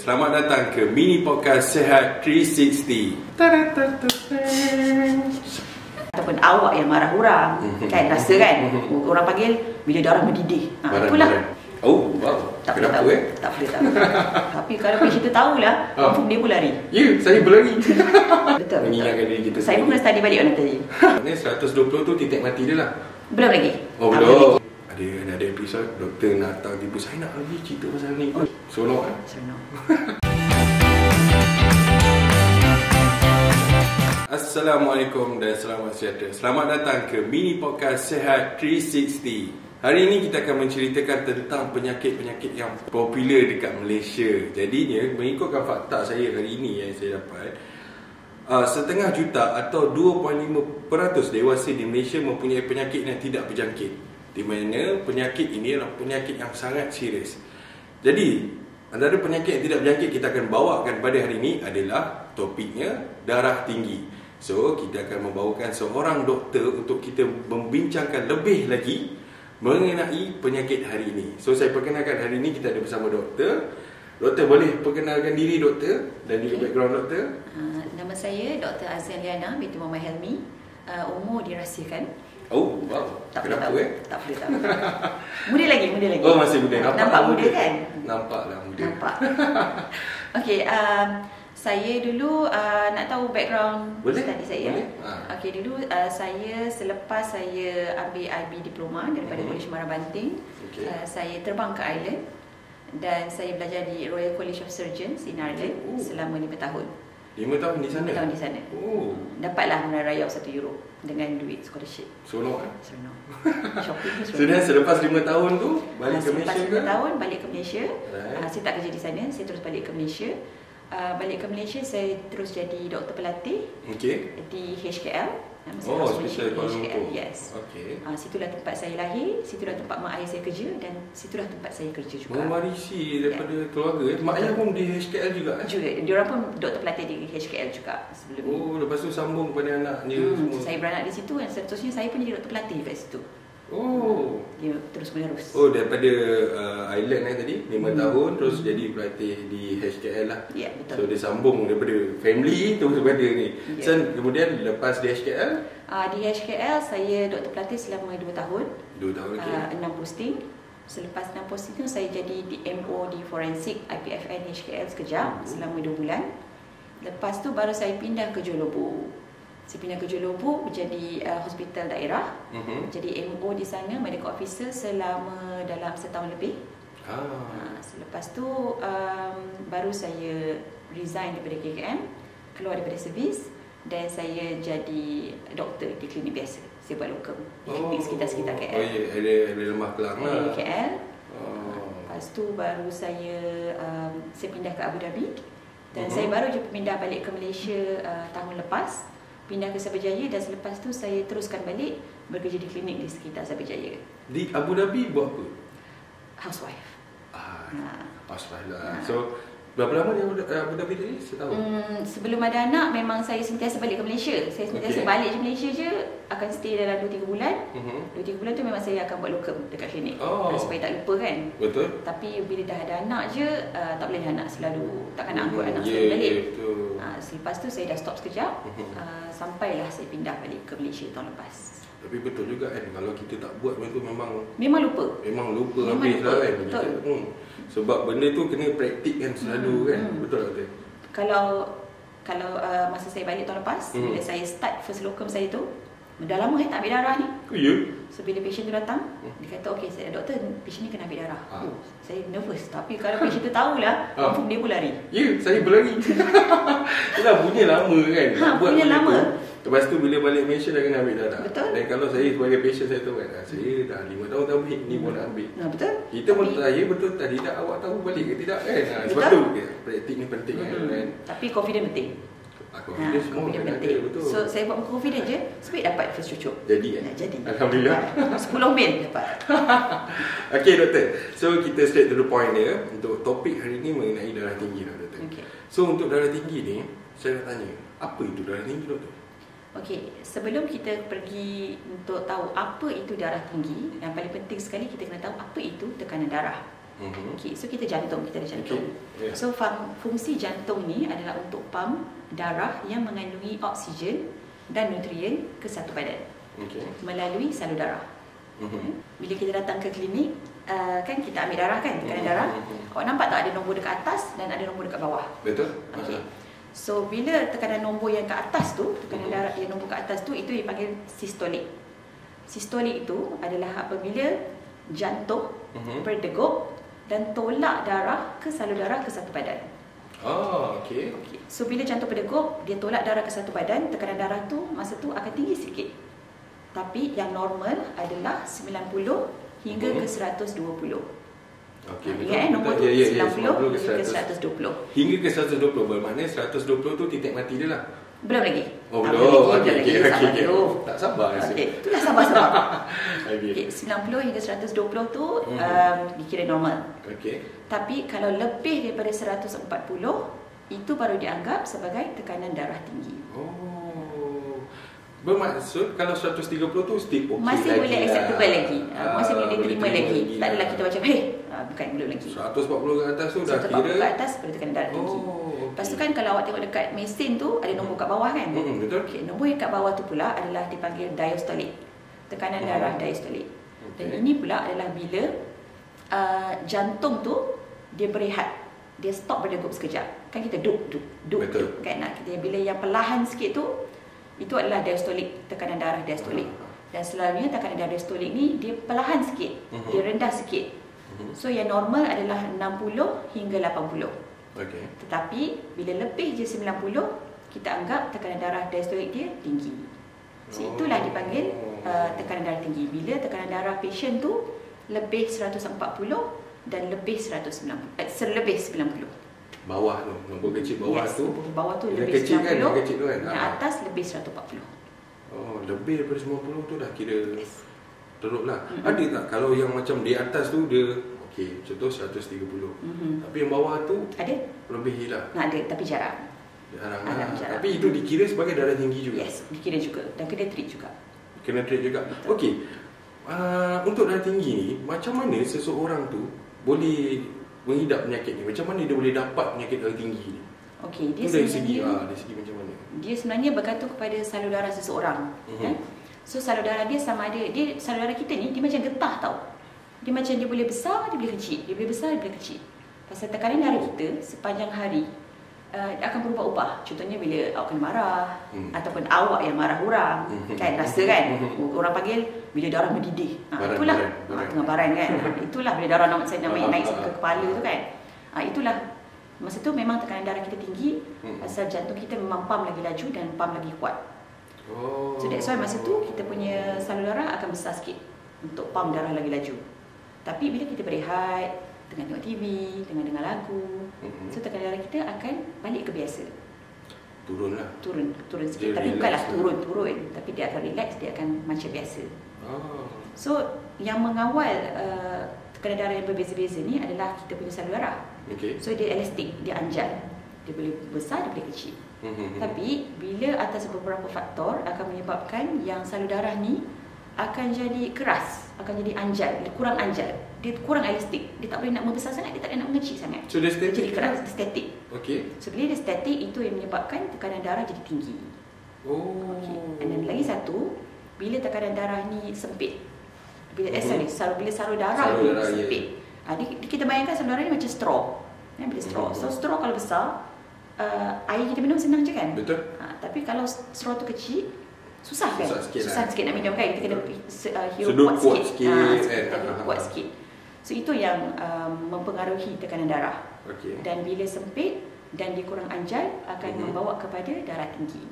Selamat datang ke mini podcast Sehat 360. Ataupun awak yang marah orang, kan rasa kan? Orang panggil bila darah mendidih. Itulah. Oh, wow. Tak Kenapa boleh tahu. Tak boleh tahu. Tapi kalau patient tu tahulah, confirm dia pun lari. Ya, saya berlari. Betul. Mengingatkan diri kita. Saya pun kena study balik orang tadi. Ini 120 tu titik mati dia lah. Belum lagi. Oh, belum. Ada episod doktor nak tahu tipu. Saya nak lagi cerita pasal ni. Seronok kan? Seronok. Assalamualaikum dan selamat sejahtera. Selamat datang ke mini podcast Sehat 360. Hari ini kita akan menceritakan tentang penyakit-penyakit yang popular dekat Malaysia. Jadinya, mengikutkan fakta saya hari ini yang saya dapat, 1/2 juta atau 2.5% dewasa di Malaysia mempunyai penyakit yang tidak berjangkit. Di mana penyakit ini adalah penyakit yang sangat serius. Jadi, antara penyakit yang tidak berjangkit kita akan bawakan pada hari ini adalah topiknya darah tinggi. So, kita akan membawakan seorang doktor untuk kita membincangkan lebih lagi mengenai penyakit hari ini. So, saya perkenalkan hari ini kita ada bersama doktor. Doktor, boleh perkenalkan diri doktor dan juga background doktor? Nama saya Dr. Azrian Liana binti Muhammad Helmi. Umur dirahsiakan. Oh, wow. Tak boleh Kenapa tahu. Tak boleh tahu. Muda lagi. Oh, masih muda. Nampak muda kan? Nampaklah muda. Nampak. Okey, saya dulu nak tahu background study saya. Boleh. Okey, dulu saya selepas saya ambil IB diploma daripada College Muara Banting, saya terbang ke Ireland dan saya belajar di Royal College of Surgeons in Ireland selama 5 tahun. 5 tahun di sana? 5 tahun di sana. Oh. Dapatlah menarik €1 dengan duit scholarship. Seronok kan? Seronok. Shopping pun seronok. Sudah selepas 5 tahun tu balik ke Malaysia ke? Selepas 5 tahun balik ke Malaysia. Right. Saya tak kerja di sana, saya terus balik ke Malaysia. Balik ke Malaysia, saya terus jadi doktor pelatih di HKL. Hospital Kuala HKL, Lumpur. yes. Situlah tempat saya lahir, situlah tempat mak ayah saya kerja dan situlah tempat saya kerja juga. Mewarisi daripada keluarga. Mak ayah pun di HKL juga Juga, diorang pun doktor pelatih di HKL juga sebelum ni. Oh, lepas tu sambung kepada anak dia semua. Saya beranak di situ dan seterusnya saya pun jadi doktor pelatih kat situ. Oh. Dia terus menerus. Oh, daripada Island tadi 5 tahun terus jadi pelatih di HKL lah. Ya, betul. So dia sambung daripada family terus kepada ni. So kemudian lepas di HKL? Di HKL saya doktor pelatih selama 2 tahun. 2 tahun, 6 posting. Selepas 6 posting tu saya jadi DMO di Forensik IPFN HKL sekejap selama 2 bulan. Lepas tu baru saya pindah ke Johor Bahru. Saya pindah ke Johor Bahru menjadi hospital daerah. Jadi MO di sana, medical officer selama dalam setahun lebih. Selepas tu baru saya resign daripada KKM, keluar daripada servis dan saya jadi doktor di klinik biasa. Saya buat locum di klinik sekitar-sekitar KL. Oh ya, ada Lemah Kelang lah. KL. Lepas tu baru saya pindah ke Abu Dhabi dan saya baru je pindah balik ke Malaysia tahun lepas. Pindah ke Cyberjaya dan selepas tu saya teruskan balik bekerja di klinik di sekitar Cyberjaya. Di Abu Dhabi buat apa? Housewife. Housewife lah. So berapa lama di Abu Dhabi tadi? Setahun? Sebelum ada anak memang saya sentiasa balik ke Malaysia. Saya sentiasa balik je Malaysia je, akan stay dalam 2-3 bulan. 2-3 bulan tu memang saya akan buat locum dekat klinik supaya tak lupa kan. Betul. Tapi bila dah ada anak je, tak boleh anak selalu, takkan nak angkut anak selalu balik. Betul. Selepas tu saya dah stop sekejap, sampailah saya pindah balik ke Malaysia tahun lepas. Tapi betul juga kan, kalau kita tak buat benda tu memang lupa. Memang lupa habis lah kan. Betul. Sebab benda tu kena praktik kan selalu kan. Betul tak betul? Kalau masa saya balik tahun lepas, bila saya start first locum saya tu, dah lama tak ambil darah ni. Ya? So bila patient tu datang, dia kata okey, doktor, patient ni kena ambil darah. Saya nervous. Tapi kalau patient tu tahulah, confirm dia pun lari. Ya, saya berlari. Itulah bunyi lama kan. Bunyi lama. Lepas tu bila balik Malaysia dah kena ambil darah. Betul. Dan kalau saya sebagai patient saya tahu kan, saya dah 5 tahun tak ambil, ni pun nak ambil. Betul. Kita pun tanya betul tadi tak awak tahu balik ke tidak kan. Sebab tu praktik ni penting kan. Tapi confident penting. Confident semua confident kan penting. ada, betul. So saya buat confident je, sebab dapat first cucuk. Jadi kan? Jadi. Alhamdulillah. 10 bil dapat. Okay doktor, so kita straight to the point dia. Untuk topik hari ni mengenai darah tinggi lah doktor. So untuk darah tinggi ni, saya nak tanya, apa itu darah tinggi doktor? Okey, sebelum kita pergi untuk tahu apa itu darah tinggi, yang paling penting sekali kita kena tahu apa itu tekanan darah. Okey, so kita jantung, kita ada jantung. Okay. Yeah. So fungsi jantung ni adalah untuk pump darah yang mengandungi oksigen dan nutrien ke satu badan. Okay. Melalui salur darah. Bila kita datang ke klinik, kan kita ambil darah kan, tekanan darah. Awak nampak tak ada nombor dekat atas dan ada nombor dekat bawah? Betul. Okay. So bila tekanan nombor yang ke atas tu, tekanan darah yang nombor ke atas tu, itu dipanggil sistolik. Sistolik itu adalah apabila jantung berdegup dan tolak darah ke salur darah ke satu badan. Okay. So bila jantung berdegup, dia tolak darah ke satu badan, tekanan darah tu masa tu akan tinggi sikit. Tapi yang normal adalah 90 hingga ke 120. Okey, ingat nombor tu 90 hingga ke 120. Hingga ke 120 bermakna 120 tu titik mati dia lah. Belum lagi. Belum. Okey. Tak sabar rasa. Okey, itulah sabar. Okey, 90 hingga 120 tu dikira normal. Okey. Tapi kalau lebih daripada 140, itu baru dianggap sebagai tekanan darah tinggi. Bermaksud kalau 130 tu still okey, masih lagi boleh acceptable lagi. Masih boleh diterima lagi. Tak adalah kita macam bukan belum lagi. 140 ke atas tu dah kira 140 ke atas boleh tekanan darah tinggi. Lepas tu kan kalau awak tengok dekat mesin tu ada nombor kat bawah kan? Betul. Okey, nombor yang kat bawah tu pula adalah dipanggil diastolik. Tekanan darah diastolik. Dan ini pula adalah bila jantung tu dia berehat. Dia stop berdegup sekejap. Kan kita duk kan nak kita bila yang perlahan sikit tu itu adalah diastolik, tekanan darah diastolik. Dan selalunya tekanan darah diastolik ni dia perlahan sikit, dia rendah sikit. So yang normal adalah 60 hingga 80. Okey. Tetapi bila lebih je 90, kita anggap tekanan darah diastolik dia tinggi. So itulah dipanggil tekanan darah tinggi. Bila tekanan darah patient tu lebih 140 dan lebih 190, lebih 90. Bawah tu, nombor kecil bawah tu. Bawah tu yang lebih kecil 90, kan, yang kecil tu kan. Yang atas lebih 140. Lebih daripada 90 tu dah kira teruk lah. Ada tak kalau yang macam di atas tu dia okey, contoh 130. Tapi yang bawah tu ada lebih lah. Ada tapi jarang. Jarang. Tapi itu dikira sebagai darah tinggi juga. Yes, dikira juga dan kena treat juga. Kena treat juga. Okey. Untuk darah tinggi ni, macam mana seseorang tu boleh menghidap penyakit ni? Macam mana dia boleh dapat penyakit darah tinggi ni? Okey, dia dari segi macam mana? Dia sebenarnya bergantung kepada salur darah seseorang. Kan? So salur darah dia sama ada, salur darah kita ni dia macam getah tau. Dia macam dia boleh besar, dia boleh kecil. Dia boleh besar, dia boleh kecil. Pasal tekanan darah kita sepanjang hari akan berubah-ubah. Contohnya bila awak kena marah ataupun awak yang marah orang, kan rasa kan. Orang panggil bila darah mendidih. Itulah tengah baran kan. Itulah bila darah naik ke kepala tu kan. Itulah masa tu memang tekanan darah kita tinggi, pasal jantung kita memang pump lagi laju dan pump lagi kuat. So that's why masa tu kita punya salur darah akan besar sikit untuk pump darah lagi laju. Tapi bila kita berehat, tengah tengok TV, tengah dengar lagu, so tekanan darah kita akan balik ke biasa. Turun sikit. Tapi bukanlah turun, tapi dia akan relax, dia akan macam biasa. So yang mengawal tekanan darah yang berbeza-beza ni adalah kita punya salur darah. So dia elastik, dia anjal. Dia boleh besar, dia boleh kecil. Tapi bila atas beberapa faktor akan menyebabkan yang salur darah ni akan jadi keras, akan jadi anjal, dia kurang anjal, dia kurang elastik, dia tak boleh nak membesar sangat, dia tak boleh nak mengecil sangat. So dia statik, jadi keras, dia statik. So bila dia statik, itu yang menyebabkan tekanan darah jadi tinggi. Dan lagi satu, bila tekanan darah ni sempit, bila salur darah ni sempit, kita bayangkan salur darah ni macam straw. Bila straw, so straw kalau besar, air kita minum senang je kan. Betul. Tapi kalau straw tu kecil, susah kan? Susah sikit nak minum kan. Kita kena hirup kuat sikit. Kuat sikit. So itu yang mempengaruhi tekanan darah. Dan bila sempit dan dia kurang anjal akan membawa kepada darah tinggi.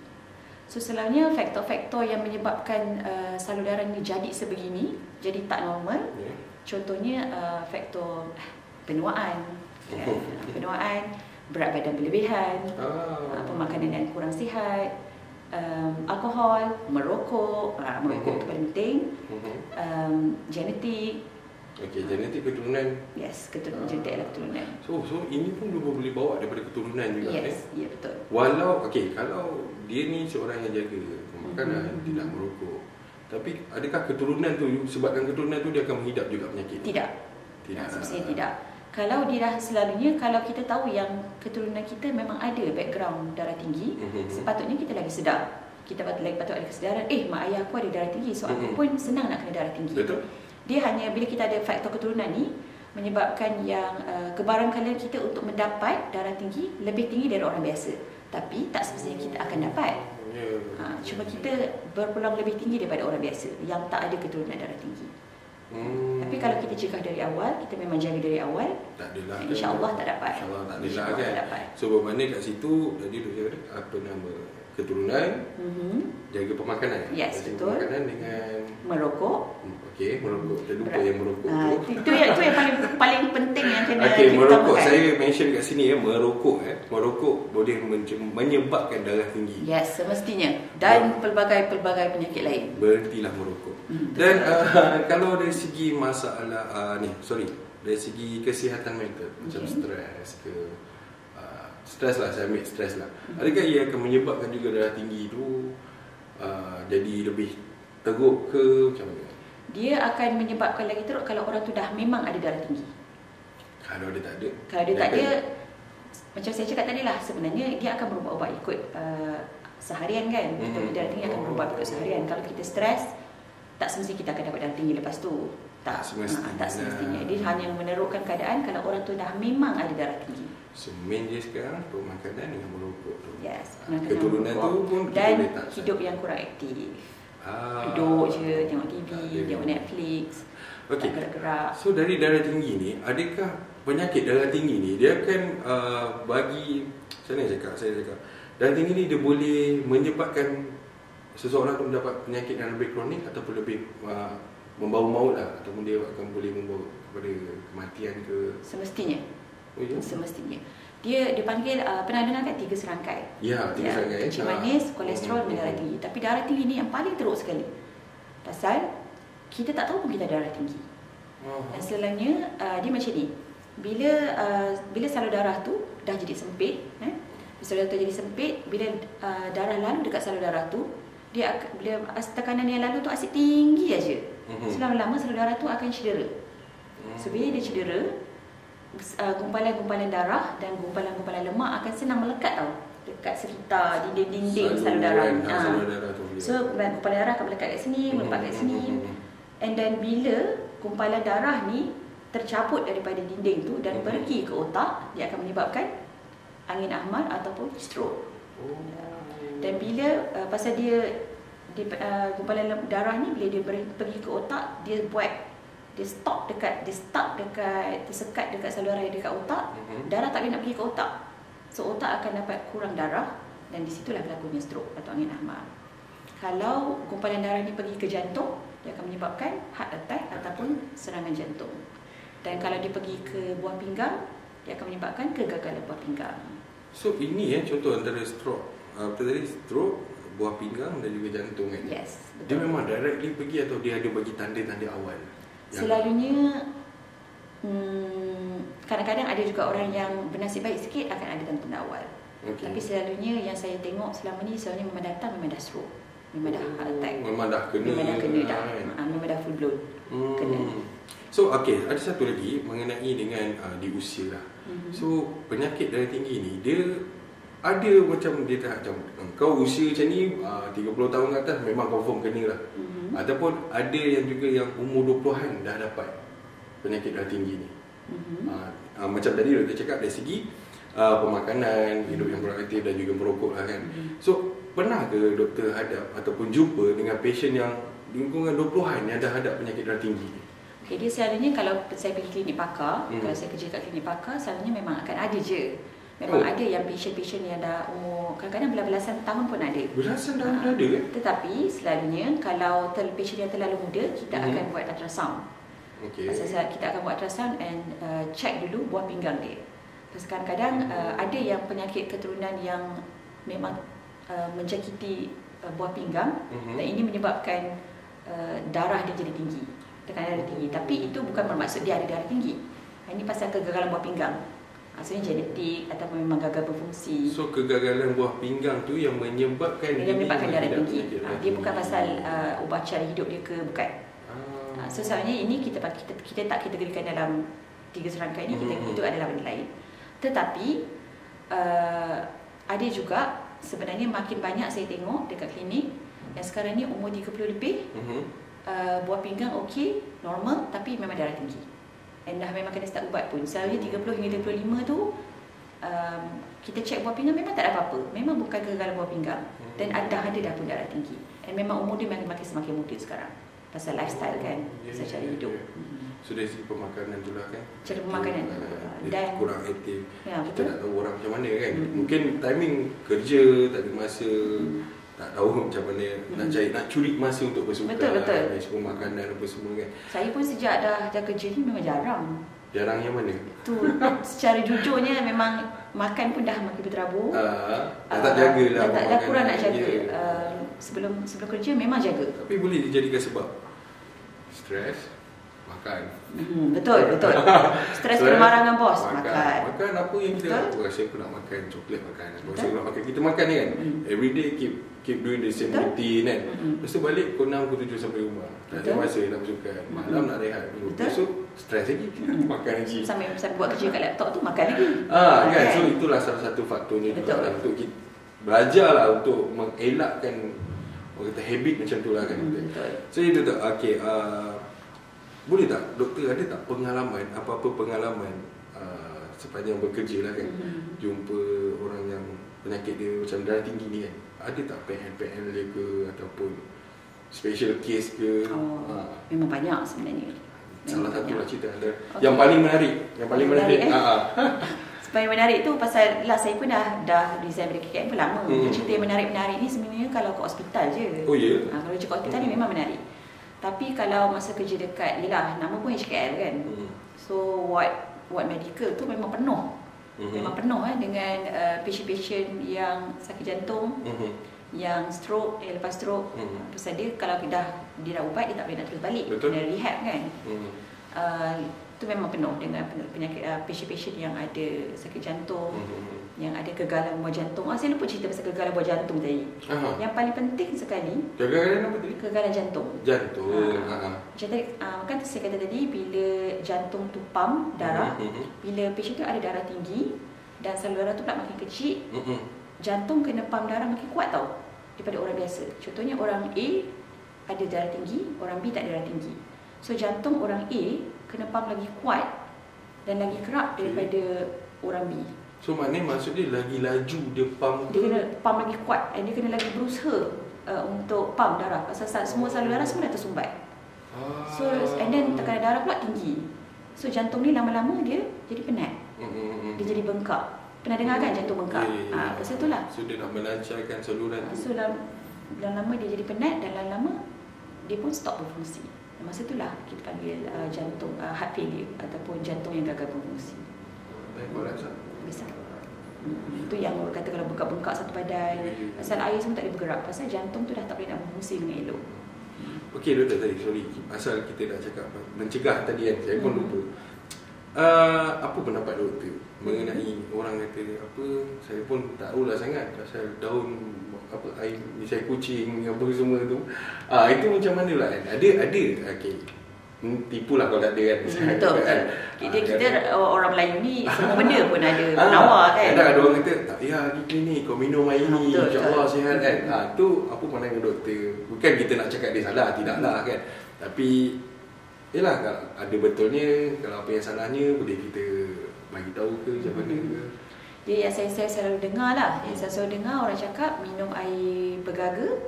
So selalunya faktor-faktor yang menyebabkan salur darah ni jadi sebegini, jadi tak normal. Contohnya faktor penuaan, berat badan berlebihan, pemakanan yang kurang sihat, alkohol, merokok tu paling penting, genetik. Genetik keturunan. Yes, genetik adalah keturunan. So ini pun boleh bawa daripada keturunan juga. Yes, ya betul. Walau kalau dia ni seorang yang jaga makanan, tidak merokok, tapi adakah keturunan tu, sebabkan keturunan tu dia akan menghidap juga penyakit? Tidak. Sebenarnya tidak. Kalau dia dah selalunya, kalau kita tahu yang keturunan kita memang ada background darah tinggi, sepatutnya kita lagi sedar. Kita patut ada kesedaran, mak ayah aku ada darah tinggi, so aku pun senang nak kena darah tinggi. Betul. Dia hanya bila kita ada faktor keturunan ni, menyebabkan yang kebarangkalian kita untuk mendapat darah tinggi lebih tinggi dari orang biasa. Tapi tak semestinya kita akan dapat. Cuma kita berpeluang lebih tinggi daripada orang biasa yang tak ada keturunan darah tinggi. Tapi kalau kita cegah dari awal, kita memang jaga dari awal, tak adalah, insya-Allah tak dapat. InsyaAllah tak adalah kan. So bermakna kat situ tadi tu cakap apa nama, keturunan, jaga pemakanan. Yes, jaga betul. Pemakanan dengan merokok. Okey, merokok. Terlupa yang merokok tu. Itu yang paling penting yang kena Okey, kita merokok utamakan. saya mention kat sini merokok merokok boleh menyebabkan darah tinggi. Yes, semestinya. Dan pelbagai penyakit lain. Berhentilah merokok. Dan kalau dari segi masalah dari segi kesihatan mental, macam stres ke stres lah, saya ambil stres lah. Adakah ia akan menyebabkan juga darah tinggi tu jadi lebih teruk ke macam mana? Dia akan menyebabkan lagi teruk kalau orang tu dah memang ada darah tinggi. Kalau dia tak ada? Kalau dia tak ada, macam saya cakap tadi lah, sebenarnya dia akan berubah-ubah ikut seharian kan. Kalau darah tinggi akan berubah ikut seharian. Kalau kita stres, tak semestinya kita akan dapat darah tinggi lepas tu. Tak semestinya. Dia hanya menerukkan keadaan kalau orang tu dah memang ada darah tinggi. So main dia sekarang pemakanan dengan merokok tu. Yes, keturunan tu pun dan hidup yang kurang aktif. Duduk je, tengok TV, tengok Netflix, okay. Tak gerak-gerak. So dari darah tinggi ni, adakah penyakit darah tinggi ni dia akan bagi, saya cakap darah tinggi ni dia boleh menyebabkan seseorang tu mendapat penyakit yang lebih kronik ataupun lebih membawa maut lah, ataupun dia akan boleh membawa kepada kematian ke? Semestinya. Oh, ya? Semestinya. Dia dipanggil, pernah dengar kan 3 serangkai? Ya, 3 serangkai. Kecil manis, kolesterol dan darah tinggi. Tapi darah tinggi ni yang paling teruk sekali. Pasal kita tak tahu pun kita ada darah tinggi. Dan selalunya dia macam ni. Bila salur darah tu dah jadi sempit, salur darah tu jadi sempit, bila darah lalu dekat salur darah tu, bila tekanan yang lalu tu asyik tinggi aja. Selama-lama salur darah tu akan cedera. So bila dia cedera, gumpalan-gumpalan darah dan gumpalan-gumpalan lemak akan senang melekat tau dekat sekitar dinding-dinding salur darah. So gumpalan darah akan melekat kat sini, melekat kat sini. And then bila gumpalan darah ni tercabut daripada dinding tu dan pergi ke otak, dia akan menyebabkan angin ahmad ataupun stroke. Dan bila pasal dia gumpalan darah ni bila dia pergi ke otak, dia tersekat dekat saluran yang dekat otak, darah tak boleh nak pergi ke otak. So otak akan dapat kurang darah dan di situlah berlakunya stroke atau angin ahmad. Kalau gumpalan darah ni pergi ke jantung, dia akan menyebabkan heart attack ataupun serangan jantung. Dan kalau dia pergi ke buah pinggang, dia akan menyebabkan kegagalan buah pinggang. So ini contoh antara stroke, stroke, buah pinggang dan juga jantung kan? Yes, betul. Dia memang directly pergi atau dia ada bagi tanda-tanda awal? Selalunya kadang-kadang ada juga orang yang bernasib baik sikit akan ada tanda-tanda awal. Tapi selalunya yang saya tengok selama ni, selalunya memang datang memang dah stroke, memang dah heart attack, memang dah kena memang dah full blown kena. So ada satu lagi mengenai dengan di usia lah. So penyakit darah tinggi ni dia ada macam dia tak macam kau usia macam ni 30 tahun ke atas memang confirm kena lah. Ataupun ada yang juga yang umur 20-an dah dapat penyakit darah tinggi ni. Macam tadi doktor cakap dari segi pemakanan, hidup yang kurang aktif dan juga merokok lah kan. So pernah ke doktor hadap ataupun jumpa dengan pasien yang lingkungan 20-an yang dah hadap penyakit darah tinggi? Dia selalunya kalau saya pergi klinik pakar, kalau saya kerja kat klinik pakar, selalunya memang akan ada je. Memang ada yang pasien-pasien yang dah umur kadang-kadang belasan tahun pun ada. Belasan tahun ada kan? Tetapi selalunya kalau pasien yang terlalu muda, kita akan buat ultrasound. Pasal kita akan buat ultrasound and check dulu buah pinggang dia. Pasal kadang-kadang ada yang penyakit keturunan yang memang menjangkiti buah pinggang dan ini menyebabkan darah dia jadi tinggi, tekanan darah tinggi. Tapi itu bukan bermaksud dia ada darah tinggi. Ini pasal kegagalan buah pinggang. Maksudnya genetik atau memang gagal berfungsi. So kegagalan buah pinggang tu yang menyebabkan darah tinggi. Dia bukan pasal ubah cara hidup dia ke, bukan. So sebenarnya ini kita tak kategorikan dalam 3 serangkai ni itu adalah benda lain. Tetapi ada juga sebenarnya makin banyak saya tengok dekat klinik yang sekarang ni umur 30 lebih, buah pinggang okey, normal, tapi memang darah tinggi. Dan dah memang kena start ubat pun. Selalunya 30 hingga 35 tu kita cek buah pinggang memang tak ada apa-apa. Memang bukan kegagalan buah pinggang. Dan dah pun darah tinggi. Dan memang umur dia makin semakin muda sekarang. Pasal lifestyle kan, secara hidup. So dari segi pemakanan tu lah kan, cara pemakanan dan kurang aktif. Ya, kita tak tahu orang macam mana kan. Mungkin timing kerja, tak ada masa, tak tahu macam mana nak curi masa untuk bersukan. Betul. Dari semua makanan apa semua kan. Saya pun sejak dah kerja ni memang jarang. Jarang yang mana? Tu secara jujurnya memang makan pun dah makin berterabur. Tak jagalah. Dah kurang nak jaga. Sebelum kerja memang jaga. Tapi boleh dijadikan sebab stres, makan. Betul. Stres kena marah dengan bos, makan. Makan apa yang kita rasa aku nak makan coklat, makan. Rasa aku nak makan, kita makan ni kan. Everyday keep doing the same routine kan. Lepas tu balik pukul 6, pukul 7 sampai rumah. Tak ada masa nak bersukan. Malam nak rehat dulu. Besok stres lagi, makan lagi. Sampai buat kerja kat laptop tu makan lagi. Kan. So itulah salah satu faktornya juga untuk kita belajarlah untuk mengelakkan orang kata habit macam tu lah kan. So itu tak. Okay, boleh tak doktor ada tak pengalaman, apa-apa pengalaman sepanjang bekerja lah kan, jumpa orang yang penyakit dia macam darah tinggi ni kan, ada tak PN dia ke ataupun special case ke? Memang banyak sebenarnya. Salah satu lah cerita anda yang paling menarik, Paling menarik tu pasal saya pun dah resign dari KKM pun lama. Cerita yang menarik ni sebenarnya kalau ke hospital je. Oh ya? Kalau kerja kat hospital ni memang menarik. Tapi kalau masa kerja dekat, yelah nama pun HKL kan. So ward medical tu memang penuh. Memang penuh dengan patient-patient yang sakit jantung, yang stroke, lepas stroke. Pasal dia kalau dia dah ubat, dia tak boleh nak terus balik. Kena rehab kan. Itu memang penuh dengan penyakit patient-patient yang ada sakit jantung, yang ada kegagalan buah jantung. Saya lupa cerita pasal kegagalan buah jantung tadi. Yang paling penting sekali, kegagalan apa tadi? Kegagalan jantung. Macam tadi, kan saya kata tadi, bila jantung tu pump darah, bila patient tu ada darah tinggi dan saluran darah tu pula makin kecil, jantung kena pump darah makin kuat tau daripada orang biasa. Contohnya orang A ada darah tinggi, orang B tak ada darah tinggi. So jantung orang A kena pump lagi kuat dan lagi kerap daripada orang B. So maknanya maksud dia lagi laju dia pump. Dia kena pump lagi kuat dan dia kena lagi berusaha untuk pump darah. Pasal semua saluran darah semua dah tersumbat. So and then tekanan darah pula tinggi. So jantung ni lama-lama dia jadi penat. Dia jadi bengkak. Pernah dengar kan jantung bengkak? Pasal itulah. So dia nak melancarkan saluran tu. So lama dia jadi penat dan lama-lama dia pun stop berfungsi. Masa itulah kita panggil jantung heart failure ataupun jantung yang gagal berfungsi. Besar. Itu yang orang kata kalau bengkak-bengkak satu badan, pasal air semua tak boleh bergerak, pasal jantung tu dah tak boleh nak berfungsi dengan elok. Okey doktor tadi, sorry, asal kita dah cakap mencegah tadi kan, saya pun lupa. Apa pendapat doktor mengenai orang kata apa, saya pun tak tahulah sangat pasal daun apa air misai kucing apa semua tu. Itu macam mana lah kan? Ada okey. Tipulah kalau tak ada kan. Betul. Kita orang Melayu ni semua benda pun ada penawar kan. Ada orang kata tak payah pergi klinik, kau minum air ni insya-Allah sihat kan. Tu apa pandangan doktor? Bukan kita nak cakap dia salah, tidaklah kan. Tapi yalah kalau ada betulnya, kalau apa yang salahnya boleh kita bagi tahu ke macam mana ke. Dia yang saya selalu dengar lah. Yang saya selalu dengar orang cakap minum air bergaga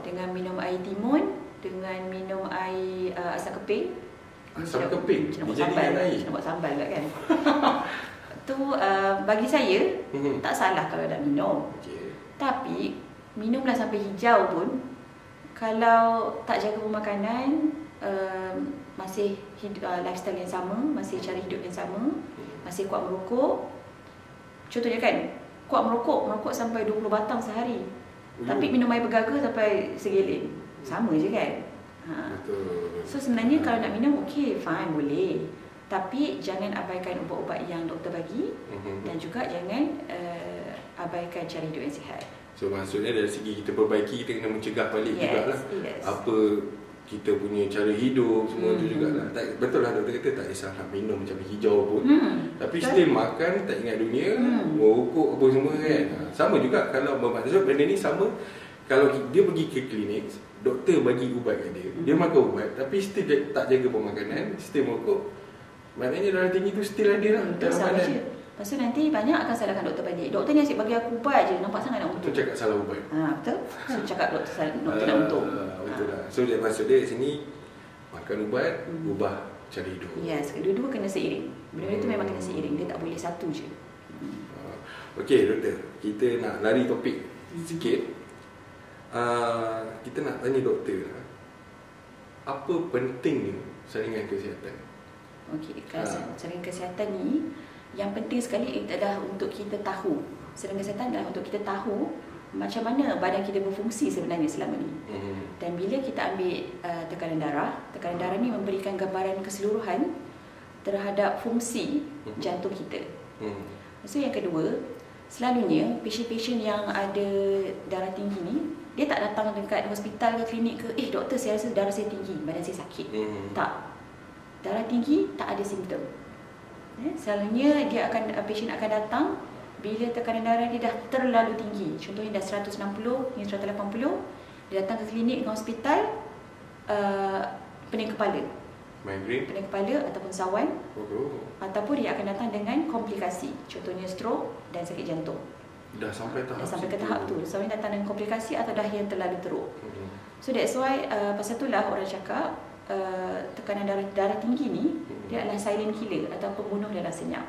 dengan minum air timun, dengan minum air asam keping. Asam keping? Dijadikan air? Nak buat sambal juga kan. Tu bagi saya tak salah kalau nak minum. Tapi minumlah sampai hijau pun, kalau tak jaga pemakanan, masih lifestyle yang sama, masih cara hidup yang sama, masih kuat merokok. Contohnya kan, kuat merokok sampai 20 batang sehari. Tapi minum air bergaga sampai segelin. Sama je kan. Betul. So sebenarnya kalau nak minum okey, fine, boleh. Tapi jangan abaikan ubat-ubat yang doktor bagi, dan juga jangan abaikan cara hidup yang sihat. So maksudnya dari segi kita perbaiki, kita kena mencegah balik jugalah. Apa kita punya cara hidup semua tu jugalah. Betul lah doktor kata tak kisah nak minum macam hijau pun, tapi still makan tak ingat dunia, merokok apa semua kan. Sama juga kalau bermaksud benda ni sama kalau dia pergi ke klinik, doktor bagi ubat kat dia, dia makan ubat tapi still tak jaga pemakanan, still merokok, maknanya darah tinggi tu still ada lah dalam badan. Lepas tu nanti banyak akan salahkan doktor balik. Doktor ni asyik bagi aku ubat je, nampak sangat nak untung. Tu cakap salah ubat. Betul. So cakap doktor nak untung. Betul lah. So dia maksud dia sini makan ubat, ubah cara hidup. Yes, dua-dua kena seiring. Benda tu memang kena seiring, dia tak boleh satu je. Okey doktor, kita nak lari topik sikit. Kita nak tanya doktor lah, apa pentingnya saringan kesihatan? Okey, saringan kesihatan ni yang penting sekali adalah untuk kita tahu. Saringan kesihatan adalah untuk kita tahu macam mana badan kita berfungsi sebenarnya selama ni. Dan bila kita ambil tekanan darah ni memberikan gambaran keseluruhan terhadap fungsi jantung kita. So yang kedua, selalunya pasien-pasien yang ada darah tinggi ni, dia tak datang dekat hospital ke klinik ke, doktor saya rasa darah saya tinggi, badan saya sakit. Tak. Darah tinggi tak ada simptom. Selalunya pasien akan datang bila tekanan darah dia dah terlalu tinggi. Contohnya dah 160 hingga 180, dia datang ke klinik dengan hospital, pening kepala, migraine, pening kepala ataupun sawan, ataupun dia akan datang dengan komplikasi, contohnya stroke dan sakit jantung. Dah sampai ke tahap tu. Selalunya datang dengan komplikasi atau dah yang terlalu teruk. So that's why pasal itulah orang cakap tekanan darah tinggi ni dia adalah silent killer atau pembunuh dalam senyap.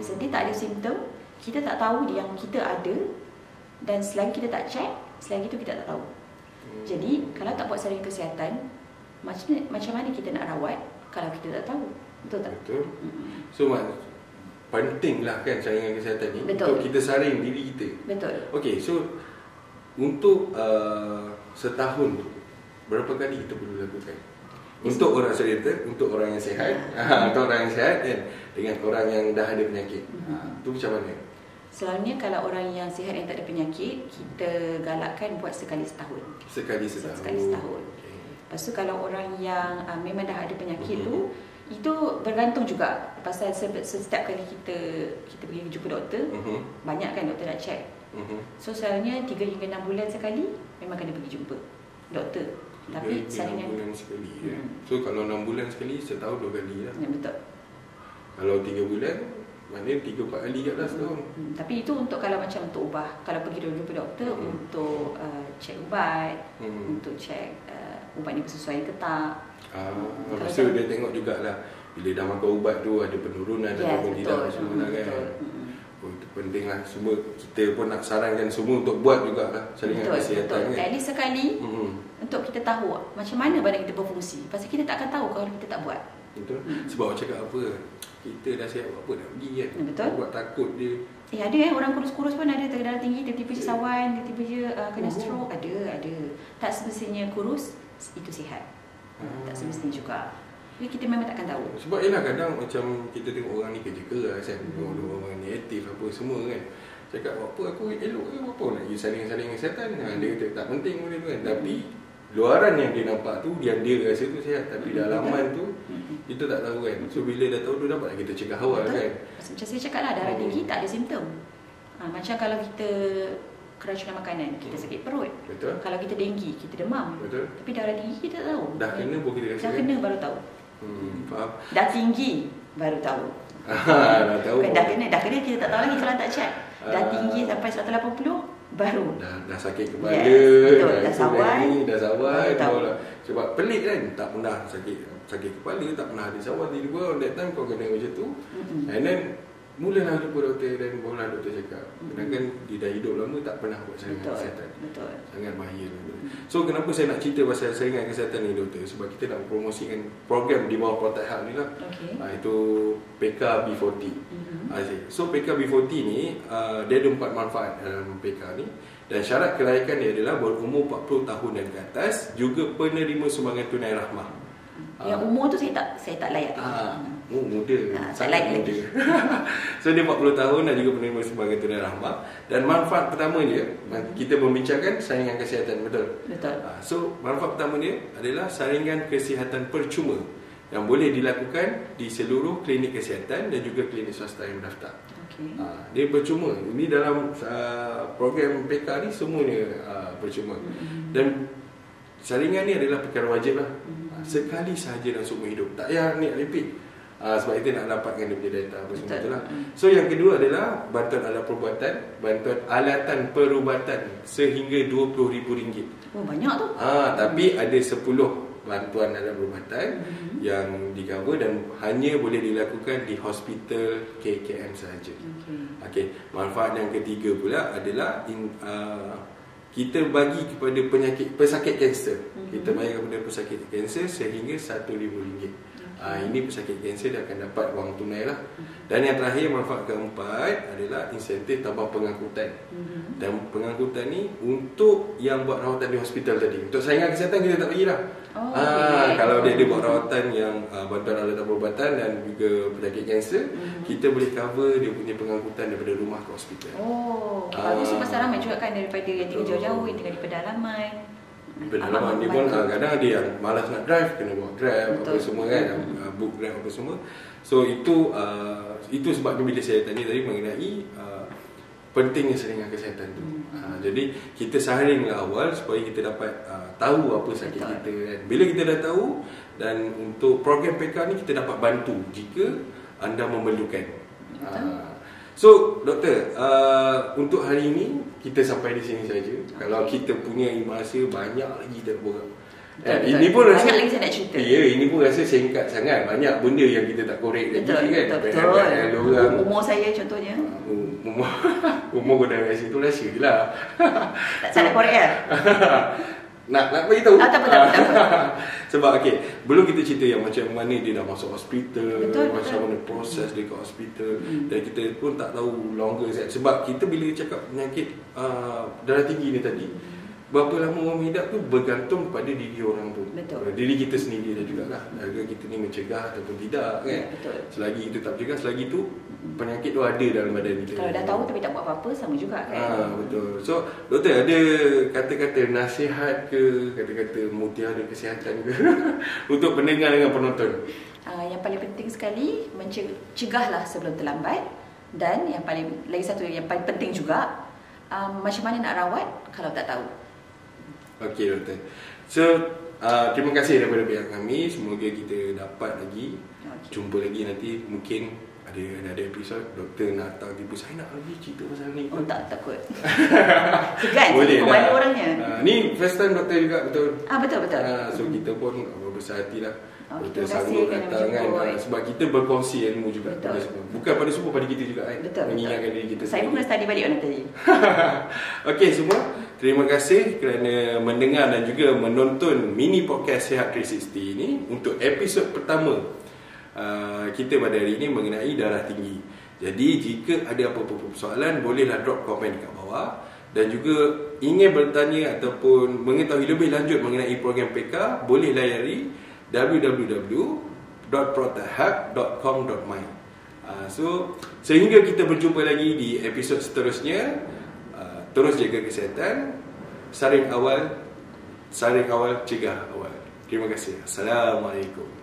Sebab dia tak ada simptom, kita tak tahu yang kita ada, dan selagi kita tak check, selagi itu kita tak tahu. Jadi kalau tak buat saringan kesihatan, macam mana kita nak rawat kalau kita tak tahu? Betul tak? Betul. So pentinglah kan saringan kesihatan ni. Betul. Untuk kita saring diri kita. Betul. Okey, so untuk setahun tu berapa kali kita perlu lakukan? Untuk orang untuk orang yang sihat, atau orang yang sihat kan, dengan orang yang dah ada penyakit. Tu macam mana? Selalunya kalau orang yang sihat yang tak ada penyakit, kita galakkan buat sekali setahun. Sekali setahun. Okay. Lepas tu kalau orang yang memang dah ada penyakit tu, itu bergantung juga. Pasal setiap kali kita pergi jumpa doktor, banyak kan doktor nak check. So selalunya 3 hingga 6 bulan sekali memang kena pergi jumpa doktor. Tapi saringan 6 bulan sekali ya. So kalau 6 bulan sekali, setahun 2 kali lah. Ya, betul. Kalau 3 bulan, maknanya 3-4 kali kat lah setahun. Tapi itu untuk kalau macam untuk ubah. Kalau pergi jumpa doktor untuk cek ubat, untuk cek ubat ni bersesuaian ke tak. Lepas tu dia tengok jugalah bila dah makan ubat tu ada penurunan ataupun tidak semua kan. Itu penting lah. Semua kita pun nak sarankan semua untuk buat jugalah saringan kesihatan kan. At least sekali untuk kita tahu macam mana badan kita berfungsi. Pasal kita tak akan tahu kalau kita tak buat. Betul. Sebab orang cakap apa, kita dah sihat buat apa nak pergi kan. Betul. Buat takut dia. Ada orang kurus-kurus pun ada darah tinggi, tiba-tiba je sawan, tiba-tiba je kena stroke. Ada. Tak semestinya kurus itu sihat. Tak semestinya juga. Jadi kita memang takkan tahu. Sebab yelah kadang macam kita tengok orang ni kerja keras kan, orang ni aktif apa semua kan. Cakap apa aku elok ke apa nak pergi saringan kesihatan. Dia kata tak penting benda tu kan. Tapi luaran yang dia nampak tu, yang dia rasa tu sihat, tapi dalaman tu kita tak tahu kan. So bila dah tahu tu dapat kita cegah awal kan. Macam saya cakap lah, darah tinggi tak ada simptom. Macam kalau kita keracunan makanan, kita sakit perut. Betul. Kalau kita denggi, kita demam. Betul. Tapi darah tinggi kita tak tahu. Dah kena pun kita rasa. Dah kena baru tahu. Faham. Dah tinggi baru tahu. Dah tahu. Dah kena kita tak tahu lagi kalau tak check. Dah tinggi sampai 180 baru. Dah sakit kepala. Betul. Dah sawan. Dah sawan. Sebab pelik kan, tak pernah sakit kepala, tak pernah ada sawan tiba-tiba that time kau kena macam tu. And then mulalah jumpa doktor dan barulah doktor cakap kadang-kadang dia dah hidup lama tak pernah buat saringan kesihatan. Betul. Sangat bahaya. So kenapa saya nak cerita pasal saringan kesihatan ni doktor? Sebab kita nak promosikan program di bawah Protek Health ni lah. Itu PKB40. So PKB40 ni dia ada 4 manfaat dalam PK ni. Dan syarat kelayakan dia adalah berumur 40 tahun dan ke atas, juga penerima sumbangan tunai rahmah. Yang umur tu saya tak layak. Muda. Saya like muda. So dia 40 tahun dan juga penerima sebagai Tuna Rahmah. Dan manfaat pertama dia, kita membincangkan saringan kesihatan, betul? Betul. So manfaat pertama dia adalah saringan kesihatan percuma yang boleh dilakukan di seluruh klinik kesihatan dan juga klinik swasta yang berdaftar. Okay. Dia percuma. Ini dalam program PK ni semuanya percuma. Dan saringan ni adalah perkara wajib lah. Sekali sahaja dalam seumur hidup. Tak payah ni repeat. Sebab itu nak dapatkan dia punya data apa semua tu lah. So yang kedua adalah bantuan alat perubatan, bantuan alatan perubatan sehingga RM20,000. Oh, banyak tu. Tapi ada 10 bantuan alat perubatan yang di cover dan hanya boleh dilakukan di hospital KKM sahaja. Okey. Manfaat yang ketiga pula adalah kita bagi kepada pesakit kanser. Kita bagi kepada pesakit kanser sehingga RM1,000. Ini pesakit kanser dia akan dapat wang tunai lah. Dan yang terakhir, manfaat keempat adalah insentif tambah pengangkutan. Dan pengangkutan ni untuk yang buat rawatan di hospital tadi. Untuk saringan kesihatan kita tak bagi lah. Kalau dia buat rawatan yang bantuan alat perubatan dan juga pesakit kanser, kita boleh cover dia punya pengangkutan daripada rumah ke hospital. Bagus. Pasal ramai juga kan daripada yang tinggal jauh-jauh, yang tinggal di pedalaman. Pedalaman ni pun kadang ada yang malas nak drive, kena buat Grab. Betul. Apa semua kan, book Grab apa semua. So itu sebabnya bila saya tanya tadi mengenai pentingnya saringan kesihatan tu. Jadi kita saringlah awal supaya kita dapat tahu apa sakit kita kan. Bila kita dah tahu, dan untuk program PK ni kita dapat bantu jika anda memerlukan. So doktor, untuk hari ini kita sampai di sini saja. Kalau kita punya masa banyak lagi kita borak. Ini pun rasa banyak lagi saya nak cerita. Ya, ini pun rasa singkat sangat. Banyak benda yang kita tak korek lagi kan. Betul. Umur saya contohnya. Umur kau dah kat situ rahsia je lah. Tak salah korek lah. Nak beritahu? Tak apa. Sebab belum kita cerita yang macam mana dia dah masuk hospital, macam mana proses dia kat hospital, dan kita pun tak tahu longer sebab kita bila cakap penyakit darah tinggi ni tadi, berapa lama orang hidup tu bergantung pada diri orang tu. Diri kita sendiri dan jugalah. Harga kita ni mencegah ataupun tidak kan. Selagi kita tak mencegah, selagi tu penyakit tu ada dalam badan kita. Kalau dah tahu tapi tak buat apa-apa, sama juga kan. Betul. So doktor ada kata-kata nasihat ke, kata-kata mutiara kesihatan ke untuk pendengar dengan penonton? Yang paling penting sekali, mencegahlah sebelum terlambat. Dan yang paling lagi satu yang paling penting juga, macam mana nak rawat kalau tak tahu. Okey doktor. So terima kasih daripada pihak kami. Semoga kita dapat lagi jumpa lagi nanti. Mungkin ada episod doktor nak datang tiba, saya nak lagi cerita pasal ni. Tak takut. Segan. Boleh lah. Orangnya. Ni first time doktor juga, betul? Betul. So kita pun berbesar hati lah. Doktor sanggup datang kan. Sebab kita berkongsi ilmu juga pada semua. Bukan pada semua, pada kita juga kan. Betul. Mengingatkan diri kita. Saya pun nak study balik orang tadi. Okey semua, terima kasih kerana mendengar dan juga menonton mini podcast Sihat 360 ini untuk episod pertama kita pada hari ini mengenai darah tinggi. Jadi jika ada apa-apa persoalan, bolehlah drop komen kat bawah. Dan juga ingin bertanya ataupun mengetahui lebih lanjut mengenai program PK, boleh layari www.protahab.com.my. So sehingga kita berjumpa lagi di episod seterusnya, terus jaga kesihatan. Saring awal, cegah awal. Terima kasih. Assalamualaikum.